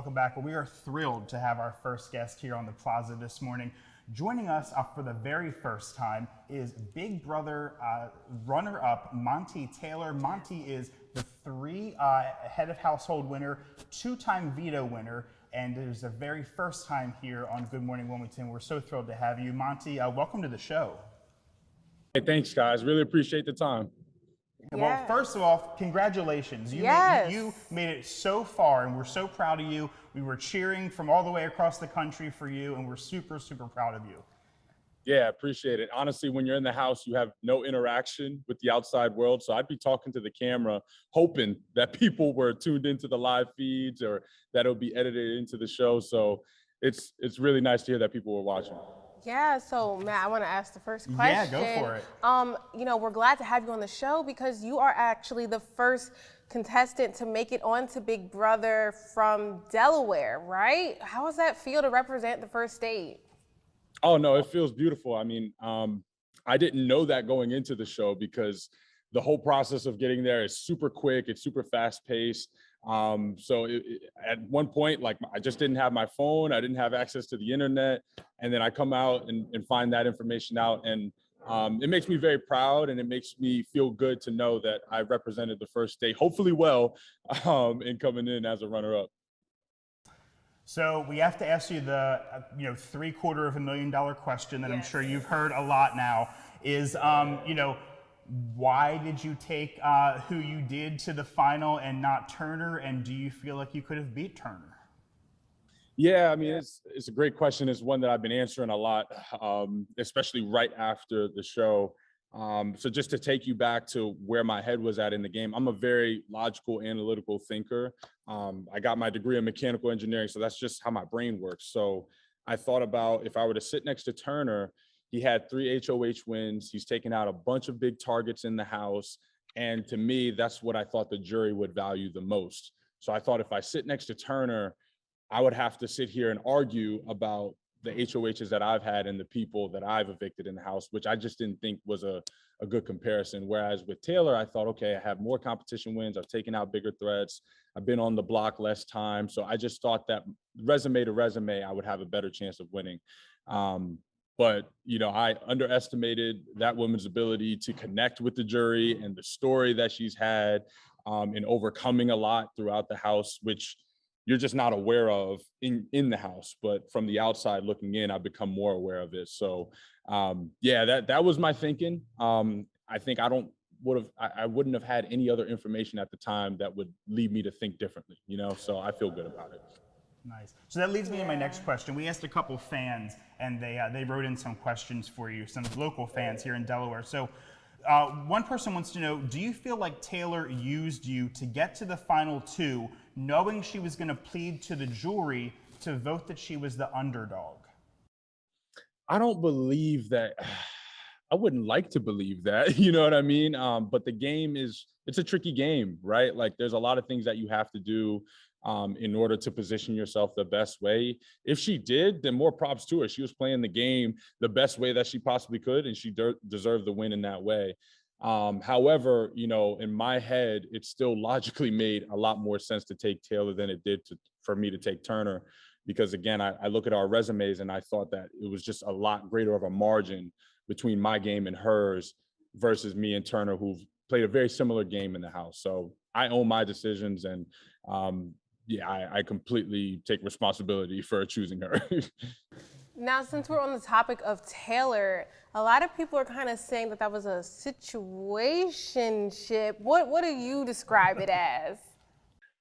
welcome back. Well, we are thrilled to have our first guest here on the Plaza this morning. Joining us for the very first time is Big Brother runner-up Monte Taylor. Monte is the three head of household winner, two-time veto winner, and it is the very first time here on Good Morning Wilmington. We're so thrilled to have you. Monte, welcome to the show. Hey, thanks, guys. Really appreciate the time. Well, first of all, congratulations. You made it so far, and we're so proud of you. We were cheering from all the way across the country for you, and we're super, super proud of you. Yeah, appreciate it. Honestly, when you're in the house, you have no interaction with the outside world. So I'd be talking to the camera, hoping that people were tuned into the live feeds or that it'll be edited into the show. So it's really nice to hear that people were watching. Yeah, so Matt, I want to ask the first question. Yeah, go for it. You know, we're glad to have you on the show because you are actually the first contestant to make it onto Big Brother from Delaware, right? How does that feel to represent the first state? Oh, no, it feels beautiful. I mean, I didn't know that going into the show because the whole process of getting there is super quick. It's super fast paced. So at one point, like I just didn't have my phone. I didn't have access to the internet. And then I come out and find that information out. And it makes me very proud, and it makes me feel good to know that I represented the first state, hopefully well, in coming in as a runner-up. So we have to ask you the $750,000 question that I'm sure you've heard a lot now is, why did you take who you did to the final and not Turner? And do you feel like you could have beat Turner? Yeah, I mean, it's a great question. It's one that I've been answering a lot, especially right after the show. So just to take you back to where my head was at in the game, I'm a very logical, analytical thinker. I got my degree in mechanical engineering, so that's just how my brain works. So I thought about if I were to sit next to Turner, he had 3 HOH wins. He's taken out a bunch of big targets in the house. And to me, that's what I thought the jury would value the most. So I thought if I sit next to Turner, I would have to sit here and argue about the HOHs that I've had and the people that I've evicted in the house, which I just didn't think was a good comparison. Whereas with Taylor, I thought, okay, I have more competition wins. I've taken out bigger threats. I've been on the block less time. So I just thought that resume to resume, I would have a better chance of winning. But, I underestimated that woman's ability to connect with the jury and the story that she's had in overcoming a lot throughout the house, which you're just not aware of in the house. But from the outside looking in, I've become more aware of it. So, that was my thinking. I think I wouldn't have had any other information at the time that would lead me to think differently, so I feel good about it. Nice. So that leads me to my next question. We asked a couple fans, and they wrote in some questions for you, some local fans here in Delaware. So one person wants to know, do you feel like Taylor used you to get to the final two, knowing she was going to plead to the jury to vote that she was the underdog? I don't believe that. I wouldn't like to believe that, you know what I mean? But the game it's a tricky game, right? Like there's a lot of things that you have to do in order to position yourself the best way. If she did, then more props to her. She was playing the game the best way that she possibly could, and she deserved the win in that way. However, in my head, it still logically made a lot more sense to take Taylor than it did for me to take Turner. Because again, I look at our resumes and I thought that it was just a lot greater of a margin between my game and hers versus me and Turner, who've played a very similar game in the house. So I own my decisions, and I completely take responsibility for choosing her. Now, since we're on the topic of Taylor, a lot of people are kind of saying that was a situationship. What do you describe it as?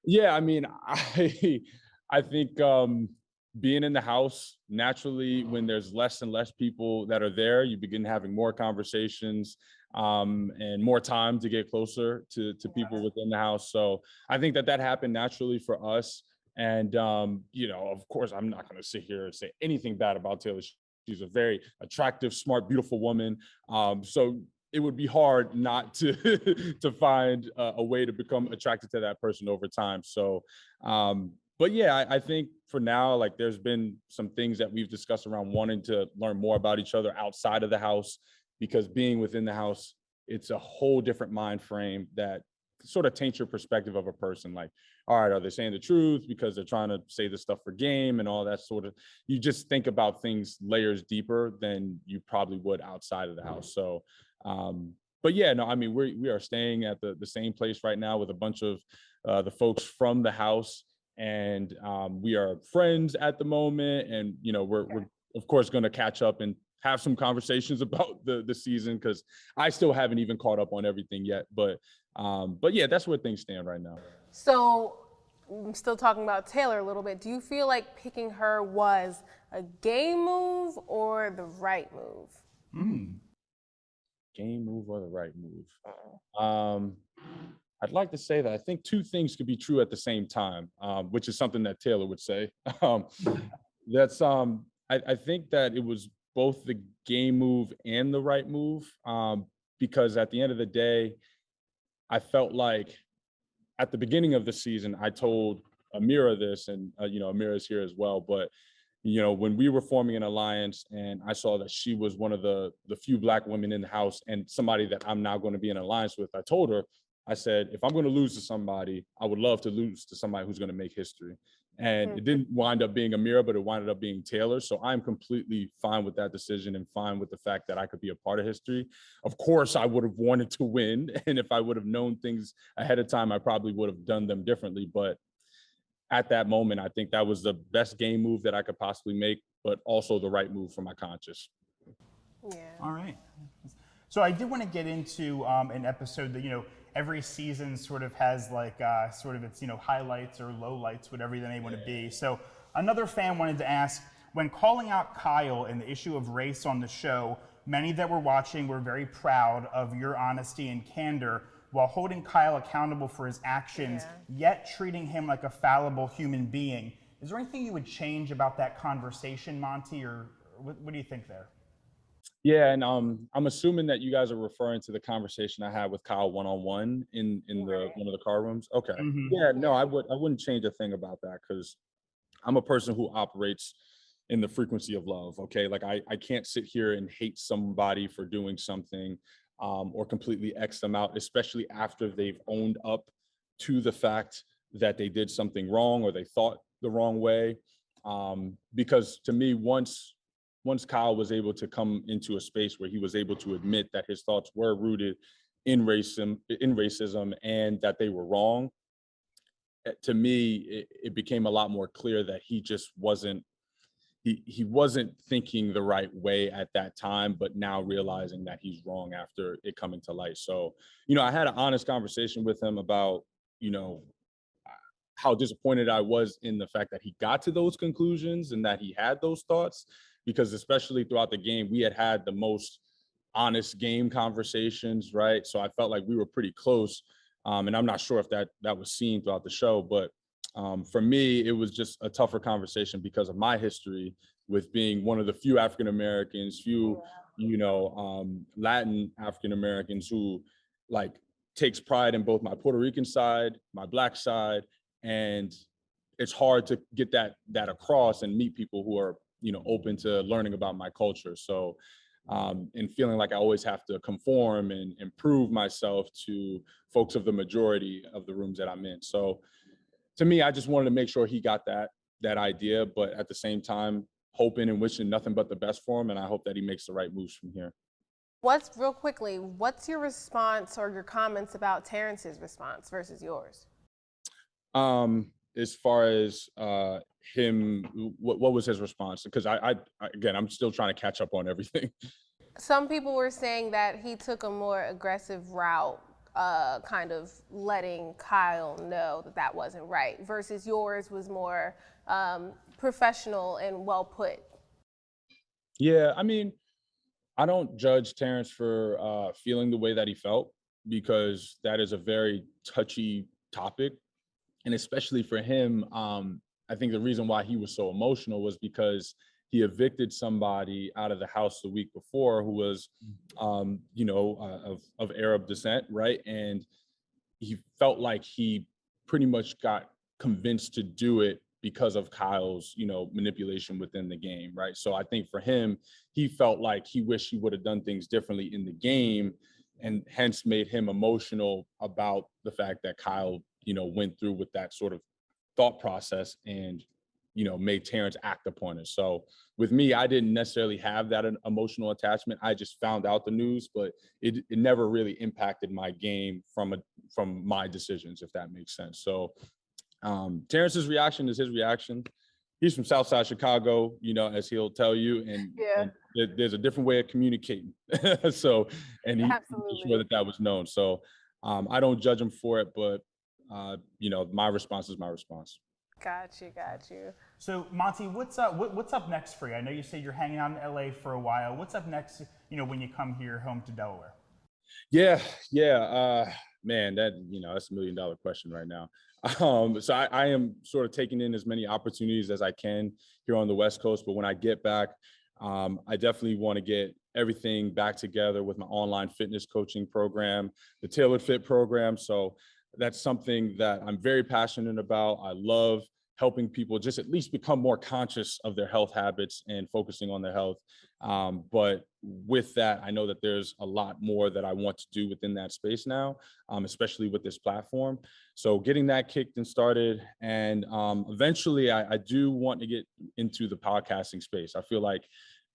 Yeah, I mean, I think being in the house, naturally, when there's less and less people that are there, you begin having more conversations and more time to get closer to people within the house. So I think that happened naturally for us. And, of course, I'm not going to sit here and say anything bad about Taylor. She's a very attractive, smart, beautiful woman. So it would be hard not to to find a way to become attracted to that person over time. So, but yeah, I think for now, like there's been some things that we've discussed around wanting to learn more about each other outside of the house, because being within the house, it's a whole different mind frame that sort of taint your perspective of a person. Like, all right, are they saying the truth because they're trying to say this stuff for game and all that sort of, you just think about things layers deeper than you probably would outside of the house. So, but yeah, no, I mean, we are staying at the same place right now with a bunch of the folks from the house, and we are friends at the moment. And, you know, we're of course going to catch up and have some conversations about the season, because I still haven't even caught up on everything yet. But yeah, that's where things stand right now. So I'm still talking about Taylor a little bit. Do you feel like picking her was a game move or the right move? Game move or the right move? I'd like to say that I think two things could be true at the same time, which is something that Taylor would say. I think that it was both the game move and the right move, because at the end of the day, I felt like at the beginning of the season, I told Amira this, and you know, Amira's here as well. But you know, when we were forming an alliance, and I saw that she was one of the few Black women in the house, and somebody that I'm now going to be in alliance with, I told her, I said, if I'm going to lose to somebody, I would love to lose to somebody who's going to make history. And it didn't wind up being Amira, but it winded up being Taylor. So I'm completely fine with that decision and fine with the fact that I could be a part of history. Of course, I would have wanted to win. And if I would have known things ahead of time, I probably would have done them differently. But at that moment, I think that was the best game move that I could possibly make, but also the right move for my conscience. Yeah. All right. So I did want to get into an episode that, you know, every season sort of has like sort of its, you know, highlights or lowlights, whatever they may want to be. So another fan wanted to ask, when calling out Kyle and the issue of race on the show, many that were watching were very proud of your honesty and candor while holding Kyle accountable for his actions, yet treating him like a fallible human being. Is there anything you would change about that conversation, Monte, or what do you think there? Yeah, and I'm assuming that you guys are referring to the conversation I had with Kyle one-on-one in the one of the car rooms. Okay. Yeah, no, I wouldn't change a thing about that, because I'm a person who operates in the frequency of love. Okay, like I can't sit here and hate somebody for doing something, or completely X them out, especially after they've owned up to the fact that they did something wrong or they thought the wrong way. Because to me, once Kyle was able to come into a space where he was able to admit that his thoughts were rooted in racism and that they were wrong, to me, it became a lot more clear that he just wasn't, he wasn't thinking the right way at that time, but now realizing that he's wrong after it coming to light. So, you know, I had an honest conversation with him about, you know, how disappointed I was in the fact that he got to those conclusions and that he had those thoughts, because especially throughout the game, we had the most honest game conversations, right? So I felt like we were pretty close. And I'm not sure if that was seen throughout the show, but for me, it was just a tougher conversation because of my history with being one of the few African Americans, few, you know, Latin African Americans who like takes pride in both my Puerto Rican side, my Black side, and it's hard to get that across and meet people who are, you know, open to learning about my culture. So, and feeling like I always have to conform and improve myself to folks of the majority of the rooms that I'm in. So to me, I just wanted to make sure he got that idea, but at the same time, hoping and wishing nothing but the best for him. And I hope that he makes the right moves from here. What's your response or your comments about Terrence's response versus yours? As far as him, what was his response? Because I again, I'm still trying to catch up on everything. Some people were saying that he took a more aggressive route, kind of letting Kyle know that wasn't right, versus yours was more professional and well put. Yeah, I mean, I don't judge Terrence for feeling the way that he felt, because that is a very touchy topic. And especially for him, I think the reason why he was so emotional was because he evicted somebody out of the house the week before who was, you know, of Arab descent, right? And he felt like he pretty much got convinced to do it because of Kyle's, you know, manipulation within the game, right? So I think for him, he felt like he wished he would have done things differently in the game and hence made him emotional about the fact that Kyle, went through with that sort of thought process and, made Terrence act upon it. So with me, I didn't necessarily have that emotional attachment. I just found out the news, but it never really impacted my game from my decisions, if that makes sense. So Terrence's reaction is his reaction. He's from Southside Chicago, as he'll tell you, and there's a different way of communicating. So, and he made sure that was known. So I don't judge him for it, but my response is my response. Got you. So Monte, what's up next for you? I know you say you're hanging out in LA for a while. What's up next, when you come here home to Delaware? Yeah. Man, that's a $1 million question right now. So I am sort of taking in as many opportunities as I can here on the West Coast. But when I get back, I definitely want to get everything back together with my online fitness coaching program, the Tailored Fit program. So that's something that I'm very passionate about. I love helping people just at least become more conscious of their health habits and focusing on their health. But with that, I know that there's a lot more that I want to do within that space now, especially with this platform. So getting that kicked and started. And eventually I do want to get into the podcasting space. I feel like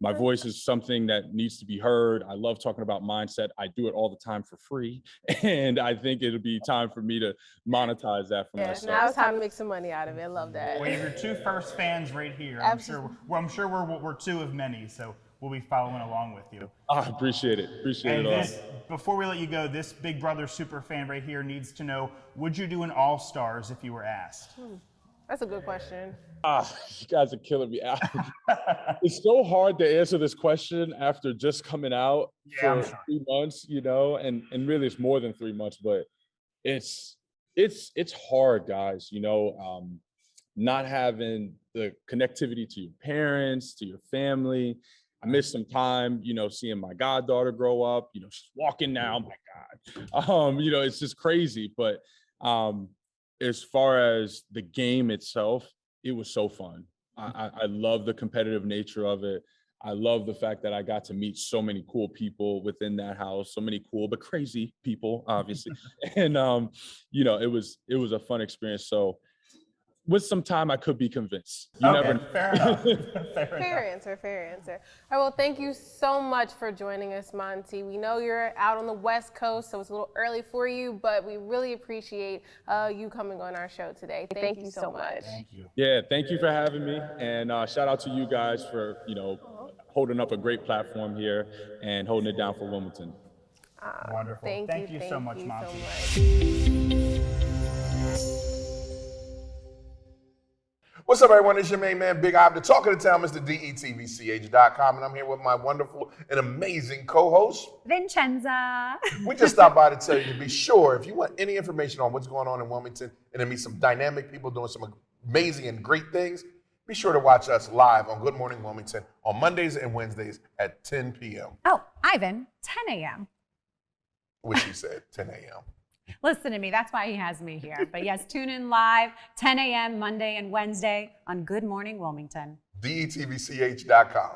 my voice is something that needs to be heard. I love talking about mindset. I do it all the time for free. And I think it'll be time for me to monetize that for myself. Now it's time to make some money out of it. I love that. Well, your two first fans right here. Absolutely. I'm sure we're two of many, so we'll be following along with you. I appreciate it. Appreciate it all. Before we let you go, this Big Brother super fan right here needs to know, would you do an All-Stars if you were asked? That's a good question. You guys are killing me. It's so hard to answer this question after just coming out for 3 months, and really it's more than 3 months, but it's hard, guys, not having the connectivity to your parents, to your family. I missed some time, seeing my goddaughter grow up, she's walking now, my God. It's just crazy, but as far as the game itself, it was so fun. I love the competitive nature of it. I love the fact that I got to meet so many cool people within that house, so many cool but crazy people, obviously. And it was a fun experience. So with some time, I could be convinced. You never know. Fair enough. Fair answer. All right, well, thank you so much for joining us, Monte. We know you're out on the West Coast, so it's a little early for you, but we really appreciate you coming on our show today. Thank you so much. Thank you. Yeah, thank you for having me. And shout out to you guys for, holding up a great platform here and holding it down for Wilmington. Wonderful. Thank you so much, Monte. What's up, everyone? It's your main man, Big Ob, the talk of the town, Mr. DETVCH.com, and I'm here with my wonderful and amazing co-host, Vincenza. We just stopped by to tell you to be sure, if you want any information on what's going on in Wilmington and to meet some dynamic people doing some amazing and great things, be sure to watch us live on Good Morning Wilmington on Mondays and Wednesdays at 10 p.m. Oh, Ivan, 10 a.m. Which he said, 10 a.m. Listen to me. That's why he has me here. But yes, tune in live, 10 a.m. Monday and Wednesday on Good Morning Wilmington. DETVCH.com.